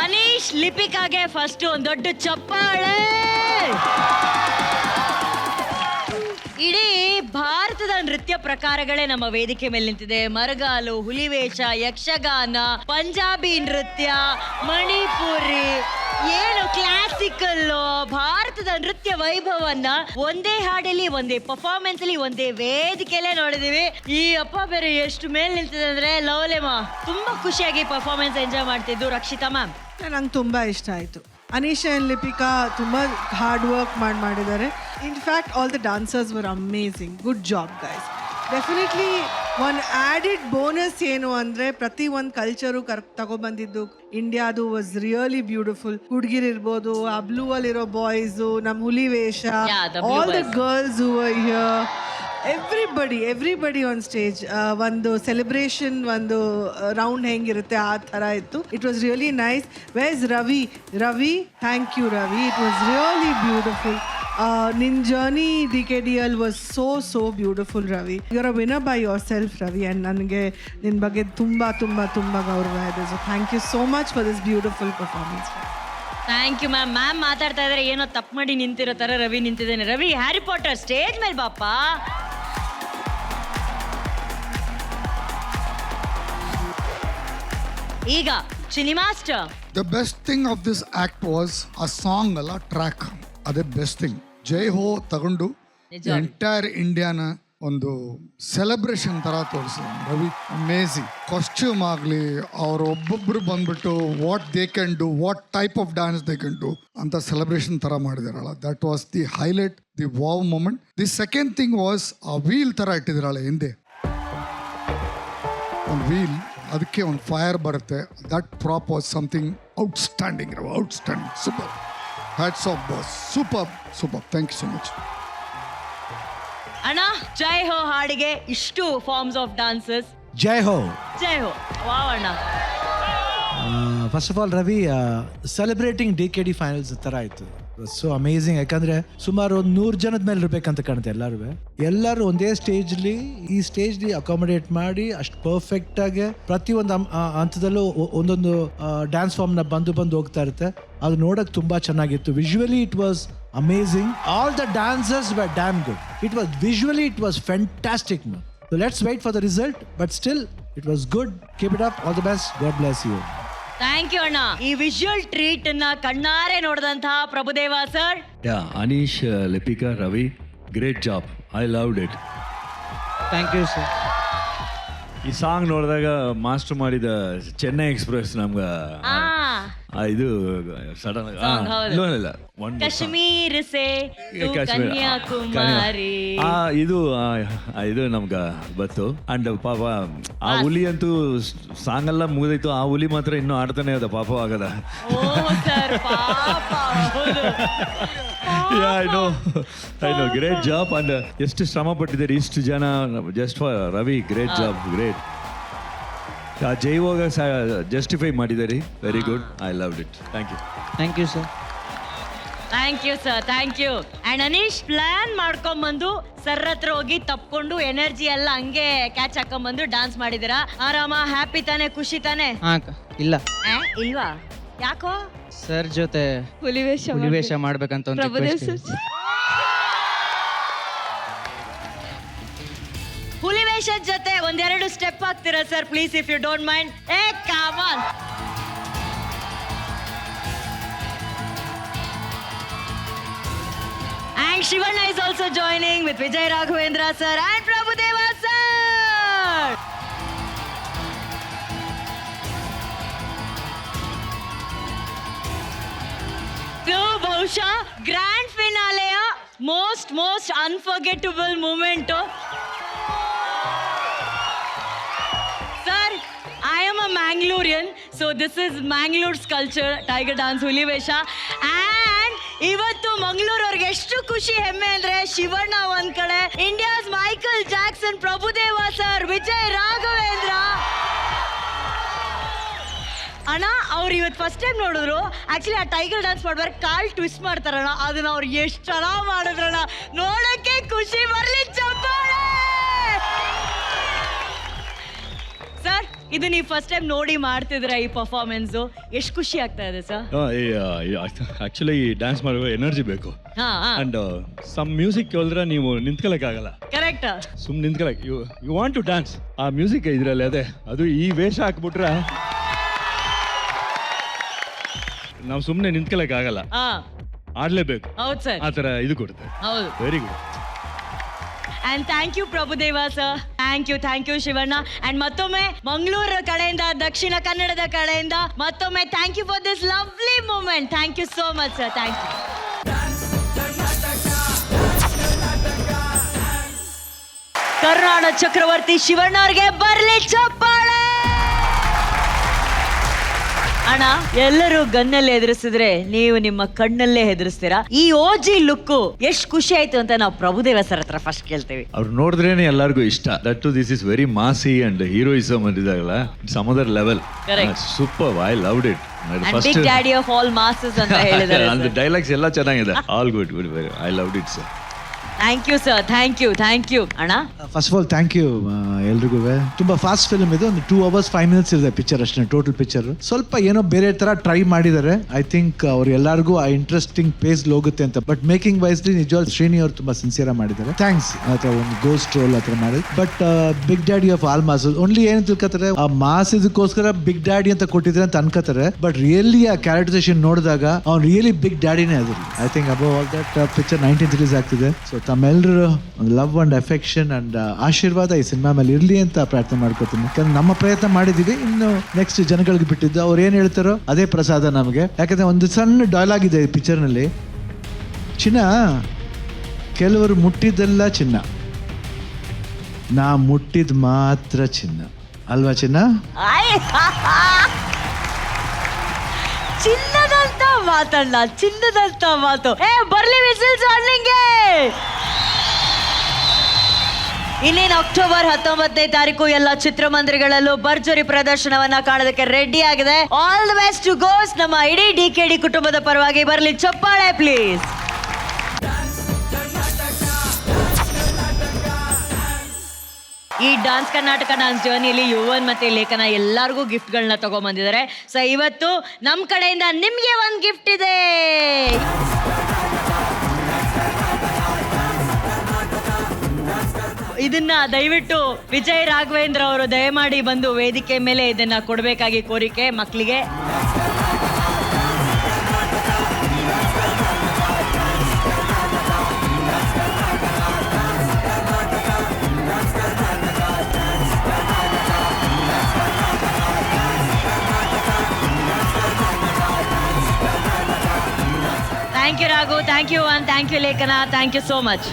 Anish ಲಿಪಿಕಾಗೆ first ಒಂದು ದೊಡ್ಡ ಚಪ್ಪಾಳೆ. ಇಡೀ ಭಾರತದ ನೃತ್ಯ ಪ್ರಕಾರಗಳೇ ನಮ್ಮ ವೇದಿಕೆ ಮೇಲೆ ನಿಂತಿದೆ. ಮರಗಾಲು, ಹುಲಿವೇಷ, ಯಕ್ಷಗಾನ, ಪಂಜಾಬಿ ನೃತ್ಯ, ಮಣಿಪುರಿ, ಏನು ಕ್ಲಾಸಿಕಲ್, ಭಾರತದ ನೃತ್ಯ ವೈಭವನ್ನ ಒಂದೇ ಹಾಡಲ್ಲಿ, ಒಂದೇ ಪರ್ಫಾರ್ಮೆನ್ಸ್ ಅಲ್ಲಿ, ಒಂದೇ ವೇದಿಕೆಯಲ್ಲೇ ನೋಡಿದೀವಿ. ಈ ಅಪ್ಪ ಬೇರೆ ಎಷ್ಟು ಮೇಲೆ ನಿಂತಿದೆ ಅಂದ್ರೆ ಲವ್ಲೆಮಾ ತುಂಬಾ ಖುಷಿಯಾಗಿ ಪರ್ಫಾರ್ಮೆನ್ಸ್ ಎಂಜಾಯ್ ಮಾಡ್ತಿದ್ದು. ರಕ್ಷಿತಾ ಮ್ಯಾಮ್, ನಂಗೆ ತುಂಬ ಇಷ್ಟ ಆಯಿತು. ಅನೀಶಾ ಆ್ಯಂಡ್ ಲಿಪಿಕಾ ತುಂಬ ಹಾರ್ಡ್ ವರ್ಕ್ ಮಾಡಿದ್ದಾರೆ. In fact all the dancers var amazing. Good job guys. Definitely ಒಂದು ಆ್ಯಡಿಡ್ ಬೋನಸ್ ಏನು ಅಂದರೆ ಪ್ರತಿ ಒಂದು ಕಲ್ಚರು ತಗೊಬಂದಿದ್ದು ಇಂಡಿಯಾದು ವಾಸ್ ರಿಯಲಿ ಬ್ಯೂಟಿಫುಲ್. ಹುಡುಗಿರು ಇರ್ಬೋದು, ಆ ಬ್ಲೂ ಅಲ್ಲಿರೋ ಬಾಯ್ಸು, ನಮ್ಮ ಹುಲಿ ವೇಷ, all the girls who were here, everybody on stage. ಒಂದು ಸೆಲೆಬ್ರೇಷನ್, ಒಂದು ರೌಂಡ್ ಹೆಂಗಿರುತ್ತೆ ಆ ಥರ ಇತ್ತು. It was really nice. ವೇಸ್ Ravi thank you Ravi, it was really beautiful. ನಿನ್ನ journey DKDL was so beautiful Ravi. You are a winner by yourself Ravi, and ನನಗೆ ನಿನ್ನ ಬಗ್ಗೆ ತುಂಬ ಗೌರವ ಇದೆ. So thank you so much for this beautiful performance. Thank you ma'am. Ma'am ಮಾತಾಡ್ತಾ ಇದ್ರೆ ಏನೋ ತಪ್ಪು ಮಾಡಿ ನಿಂತಿರೋ ತರ ರವಿ ನಿಂತಿದ್ದೇನೆ. ರವಿ, ಹ್ಯಾರಿ ಪಾಟರ್ ಸ್ಟೇಜ್ ಮೇಲೆ ಬಾಪ. ಈಗ Chini master. The best thing of this act was a song ಅಲ್ಲ, ಟ್ರ್ಯಾಕ್. ಅದೇ ಬೆಸ್ಟ್ ಥಿಂಗ್. ಜೈ ಹೋ ತಗೊಂಡು ಎಂಟೈರ್ ಇಂಡಿಯಾನ ಒಂದು ಸೆಲೆಬ್ರೇಷನ್ ತರ ತೋರಿಸಿದ್ರು ರವಿ. ಅಮೇಝಿಂಗ್. ಕಾಸ್ಟ್ಯೂಮ್ ಆಗಲಿ, ಅವ್ರು ಒಬ್ಬೊಬ್ರು ಬಂದ್ಬಿಟ್ಟು what they can do, what type of dance they can do ಅಂತ ಸೆಲೆಬ್ರೇಷನ್ ತರ ಮಾಡಿದಾರಲ್ಲ. That was the highlight, the wow moment. The second thing was ಆ ವೀಲ್ ತರ ಇಟ್ಟಿದ್ರಲ್ಲ ಹಿಂದೆ, ಒಂದು ವೀಲ್, ಅದಕ್ಕೆ ಒಂದು ಫೈರ್ ಬರುತ್ತೆ. That prop was something outstanding. Outstanding. Super. Hats off boss. Super. Thank you so much. ಅಣ್ಣ, ಜೈ ಹೋ ಹಾಡಿಗೆ ಇಷ್ಟು ಫಾರ್ಮ್ಸ್ ಆಫ್ ಡಾನ್ಸಸ್. ಜೈ ಹೋ. ವಾವ್ ಅಣ್ಣ. First of all Ravi, celebrating DKD finals ಥರ ಆಯಿತು. So amazing. ಯಾಕಂದ್ರೆ ಸುಮಾರು ಒಂದು 100 ಜನದ ಮೇಲೆ ಇರ್ಬೇಕಂತ ಕಾಣುತ್ತೆ. ಎಲ್ಲರೂ ಒಂದೇ ಸ್ಟೇಜ್ಲಿ, ಈ ಸ್ಟೇಜ್ಲಿ ಅಕಾಮಡೇಟ್ ಮಾಡಿ ಅಷ್ಟು ಪರ್ಫೆಕ್ಟ್ ಆಗಿ ಪ್ರತಿಯೊಂದು ಹಂತದಲ್ಲೂ ಒಂದೊಂದು ಡ್ಯಾನ್ಸ್ ಫಾರ್ಮ್ನ ಬಂದು ಹೋಗ್ತಾ ಇರುತ್ತೆ. ಅದು ನೋಡಕ್ ತುಂಬಾ ಚೆನ್ನಾಗಿತ್ತು. Visually it was amazing. All the dancers were damn good. It was visually, it was fantastic. So let's wait for the result, but still it was good. Keep it up. All the best. God bless you. Thank you ಅಣ್ಣ. ಈ visual treat ಅನ್ನ ಕಣ್ಣಾರೆ ನೋಡಿದಂತಹ Prabhudeva sir. Anish, Lipika, Ravi, great job. I loved it. Thank you sir. ಈ song ನೋಡಿದಾಗ master ಮಾಡಿದ Chennai express ನಮ್ಗೆ ಇದು ಸಡನ್ ಇಲ್ಲ ಕಾಶ್ಮೀರ್ ಸೇ ಕನ್ಯಾಕುಮಾರಿ ಇದು ನಮ್ಗೆ ಬತ್ತು. ಅಂಡ್ ಪಾಪ ಆ ಹುಲಿ ಅಂತೂ ಸಾಂಗ್ ಎಲ್ಲ ಮುಗಿದೈತು, ಆ ಹುಲಿ ಮಾತ್ರ ಇನ್ನೂ ಆಡ್ತಾನೆ ಅದ ಪಾಪ ಆಗದ. I know great job. And ಎಷ್ಟು ಶ್ರಮ ಪಟ್ಟಿದ್ದಾರೆ ಇಷ್ಟು ಜನ just for Ravi. Great job, great. ಜೈವಾಗ ಜಸ್ಟಿಫೈ ಮಾಡಿದ್ದಾರೆ. Very good. I loved it. Thank you. Thank you sir. Thank you. And Anish plan ಮಾಡ್ಕೊಂಡ್ಬಂದು ಸರ್ ಹತ್ರ ಹೋಗಿ ತಪ್ಕೊಂಡು ಎನರ್ಜಿ ಎಲ್ಲ ಹಂಗೆ ಕ್ಯಾಚ್ ಹಾಕೊಂಡ್ಬಂದು ಡಾನ್ಸ್ ಮಾಡಿದಿರಾ. ಆರಾಮ, ಹ್ಯಾಪಿ ತಾನೆ, ಖುಷಿ ತಾನೆ? ಇಲ್ಲ. ಇಲ್ವಾ? ಯಾಕೋ? ಸರ್ ಜೊತೆ ಹುಲಿವೇಷ ಮಾಡ್ಬೇಕಂತ ಒಂದು ಹುಲಿವೇಷದ ಜೊತೆ ಒಂದೆರಡು ಸ್ಟೆಪ್ ಹಾಕ್ತೀರಾ sir please, if you don't mind. Come on. And Shivanna is also joining with Vijay Raghavendra sir and Prabhudeva sir. So, ಬಹುಶಃ grand ಫಿನಾಲೆಯ most unforgettable moment. Sir, I am a Mangalorean, so this is Mangalore's culture, Tiger Dance, Hulivesha. And ಇವತ್ತು ಮಂಗಳೂರು ಅವ್ರಿಗೆ ಎಷ್ಟು ಖುಷಿ, ಹೆಮ್ಮೆ ಅಂದ್ರೆ ಶಿವಣ್ಣ ಒಂದ್ ಕಡೆ, India's Michael Jackson Prabhudeva sir, Vijay Raghavendra ಅಣ್ಣ. ಅವ್ರು ಇವತ್ತು ಫಸ್ಟ್ ಟೈಮ್ ನೋಡಿದ್ರು. ಆಕ್ಚುಲಿ ಆ ಟೈಗರ್ ಡ್ಯಾನ್ಸ್ ಮಾಡ್ಬಾರ ಕಾಲ್ ಟ್ವಿಸ್ಟ್ ಮಾಡ್ತಾರಣ್ಣ, ಅದನ್ನ ಅವ್ರು ಎಷ್ಟು ಚೆನ್ನಾಗಿ ಮಾಡಿದ್ರಣ್ಣ. ನೋಡಕ್ಕೆ ಖುಷಿ ಬರ್ಲಿ. ಚಪ್ಪಾಳೆ ಸರ್. ಇದು ನೀವು ಫಸ್ಟ್ ಟೈಮ್ ನೋಡಿ ಮಾಡ್ತಿದ್ರ ಈ ಪರ್ಫಾರ್ಮೆನ್ಸ್ ಎಷ್ಟು ಖುಷಿ ಆಗ್ತಾ ಇದೆ ಸರ್? ಆಕ್ಚುಲಿ ಡ್ಯಾನ್ಸ್ ಮಾಡುವ ಎನರ್ಜಿ ಬೇಕು ಹಾ ಅಂಡ್ ಸಮ್ ಮ್ಯೂಸಿಕ್ ಕೇಳಿದ್ರೆ ನೀವು ನಿಂತ್ಕೊಳಕ್ ಆಗಲ್ಲ, ಕರೆಕ್ಟ್. ಸುಮ್ಮನೆ ನಿಂತ್ಕೊಳಕ್ ಯು ವಾಂಟ್ ಟು ಡ್ಯಾನ್ಸ್. ಆ ಮ್ಯೂಸಿಕ್ ಇದ್ರಲ್ಲಿ ಅದೇ ಅದು ಈ ವೇಷ ಹಾಕ್ಬಿಟ್ರೆ ನಾವು ಸುಮ್ಮನೆ ನಿಂತ್ಕೊಳಕ್ ಆಗಲ್ಲ, ಹಾ ಆಡ್ಲೇಬೇಕು. ಹೌದು ಸರ್, ಆ ತರ ಇದು ಕೊಡುತ್ತೆ. ಹೌದು. Very good. And thank you Prabhudeva sir, thank you Shivanna. And ಮತ್ತೊಮ್ಮೆ ಮಂಗಳೂರು ಕಡೆಯಿಂದ, ದಕ್ಷಿಣ ಕನ್ನಡದ ಕಡೆಯಿಂದ ಮತ್ತೊಮ್ಮೆ thank you for this lovely moment. Thank you so much sir, thank you. Karnataka Chakravarthy Shivanna ಅವ್ರಿಗೆ ಬರ್ಲಿ ಚಪ್ಪಾಳೆ. ಅಣ್ಣ, ಎಲ್ಲರೂ ಗನ್ನಲ್ಲಿ ಹೆದರಿಸಿದ್ರೆ ನೀವು ನಿಮ್ಮ ಕಣ್ಣಲ್ಲೇ ಹೆದರಿಸ್ತೀರಾ. ಈ ಓಜಿ ಲುಕ್ ಎಷ್ಟು ಖುಷಿ ಆಯ್ತು ಅಂತ ನಾವು ಪ್ರಭುದೇವ ಸರ್ ಹತ್ರ ಫಸ್ಟ್ ಕೇಳ್ತೀವಿ. ಅವ್ರು ನೋಡಿದ್ರೇನೆ ಎಲ್ಲರಿಗೂ ಇಷ್ಟ. That to this is very massy and heroism ಅಂದಿದಾಗಲ್ಲ, it's some other level. Correct. Super, I loved it. Big daddy of all masses ಅಂತ ಹೇಳಿದ್ದಾರೆ. ಅಂಡ್ ಡೈಲಾಗ್ಸ್ ಎಲ್ಲ ಚೆನ್ನಾಗಿದೆ. All good, I loved it sir. Thank you sir, thank you ಅಣ್ಣ. First of all thank you ಎಲ್ರಿಗೂ. ತುಂಬಾ fast film ಇದು, ಒಂದು 2 hours 5 minutes ಇದೆ ಪಿಕ್ಚರ್ ಅಷ್ಟೇ, ಟೋಟಲ್ ಪಿಕ್ಚರ್. ಸ್ವಲ್ಪ ಏನೋ ಬೇರೆ ತರ ಟ್ರೈ ಮಾಡಿದ್ದಾರೆ. ಐ ಥಿಂಕ್ ಅವ್ರು ಎಲ್ಲರಿಗೂ ಆ ಇಂಟ್ರೆಸ್ಟಿಂಗ್ ಪೇಸ್ ಹೋಗುತ್ತೆ ಅಂತ. ಬಟ್ ಮೇಕಿಂಗ್ ವೈಸ್ಲಿ ನಿಜವಾಗ್ ಶ್ರೀನಿ ಅವ್ರು ತುಂಬಾ ಸಿನ್ಸಿಯರ್ ಮಾಡಿದ್ದಾರೆ. ಥ್ಯಾಂಕ್ಸ್. ಅಥವಾ ಒಂದು ಗೋಸ್ಟ್ ರೋಲ್ ಹತ್ರ ಮಾಡಿ. But big daddy of all mass only ಏನ್ ತಿಳ್ಕೊತಾರೆ, ಆ ಮಾಸ್ ಇದಕ್ಕೋಸ್ಕರ ಬಿಗ್ ಡ್ಯಾಡಿ ಅಂತ ಕೊಟ್ಟಿದ್ರೆ ಅಂತ ಅನ್ಕೋತಾರೆ. ಬಟ್ ರಿಯಲಿ ಆ ಕ್ಯಾರೆಕ್ಟರೈಸೇಷನ್ ನೋಡಿದಾಗ ಅವ್ನು ರಿಯಲಿ ಬಿಗ್ ಡ್ಯಾಡಿನೇ ಅದ್ರ. I think above all that picture 19th release ಆಗ್ತಿದೆ. ಸೊ ತಮ್ಮೆಲ್ಲರೂ ಲವ್ ಅಂಡ್ ಅಫೆಕ್ಷನ್ ಅಂಡ್ ಆಶೀರ್ವಾದ ಈ ಸಿನಿಮಾ ಮೇಲೆ ಇರ್ಲಿ ಅಂತ ಪ್ರಾರ್ಥನೆ ಮಾಡ್ಕೊತೀನಿ. ಯಾಕಂದ್ರೆ ನಮ್ಮ ಪ್ರಯತ್ನ ಮಾಡಿದೀವಿ, ಇನ್ನು ನೆಕ್ಸ್ಟ್ ಜನಗಳಿಗೆ ಬಿಟ್ಟಿದ್ದು. ಅವ್ರು ಏನ್ ಹೇಳ್ತಾರೋ ಅದೇ ಪ್ರಸಾದ ನಮಗೆ. ಯಾಕಂದ್ರೆ ಒಂದು ಸಣ್ಣ ಡೈಲಾಗ್ ಇದೆ ಈ ಪಿಕ್ಚರ್ ನಲ್ಲಿ, ಚಿನ್ನ ಕೆಲವರು ಮುಟ್ಟಿದ್ದೆಲ್ಲ ಚಿನ್ನ, ನಾ ಮುಟ್ಟಿದ್ ಮಾತ್ರ ಚಿನ್ನ ಅಲ್ವಾ ಚಿನ್ನ? ಚಿನ್ನದಂತ ಮಾತಲ್ಲ, ಚಿನ್ನದಂತ ಮಾತು. ಬರ್ಲಿ ವಿಸಿಲ್ಸ್ ಅಣ್ಣಿಂಗೆ. ಇನ್ನೇನು ಅಕ್ಟೋಬರ್ 19ನೇ ತಾರೀಕು ಎಲ್ಲ ಚಿತ್ರಮಂದಿರಗಳಲ್ಲೂ ಭರ್ಜರಿ ಪ್ರದರ್ಶನವನ್ನ ಕಾಣೋದಕ್ಕೆ ರೆಡಿ ಆಗಿದೆ. All the best to goes. ನಮ್ಮ ಇಡೀ DKD ಕುಟುಂಬದ ಪರವಾಗಿ ಬರ್ಲಿ ಚಪ್ಪಾಳೆ ಪ್ಲೀಸ್. ಈ ಡಾನ್ಸ್ ಕರ್ನಾಟಕ ಡಾನ್ಸ್ ಜರ್ನಿಯಲ್ಲಿ ಯುವನ್ ಮತ್ತೆ ಲೇಖನ ಎಲ್ಲರಿಗೂ ಗಿಫ್ಟ್ಗಳನ್ನ ತಗೊಂಡ್ಬಂದಿದ್ದಾರೆ. ಸೊ ಇವತ್ತು ನಮ್ಮ ಕಡೆಯಿಂದ ನಿಮ್ಗೆ ಒಂದು ಗಿಫ್ಟ್ ಇದೆ. ಇದನ್ನ ದಯವಿಟ್ಟು ವಿಜಯ್ ರಾಘವೇಂದ್ರ ಅವರು ದಯಮಾಡಿ ಬಂದು ವೇದಿಕೆ ಮೇಲೆ ಇದನ್ನ ಕೊಡಬೇಕಾಗಿ ಕೋರಿಕೆ ಮಕ್ಕಳಿಗೆ. Thank you Raghu, thank you Lekhana, thank you so much.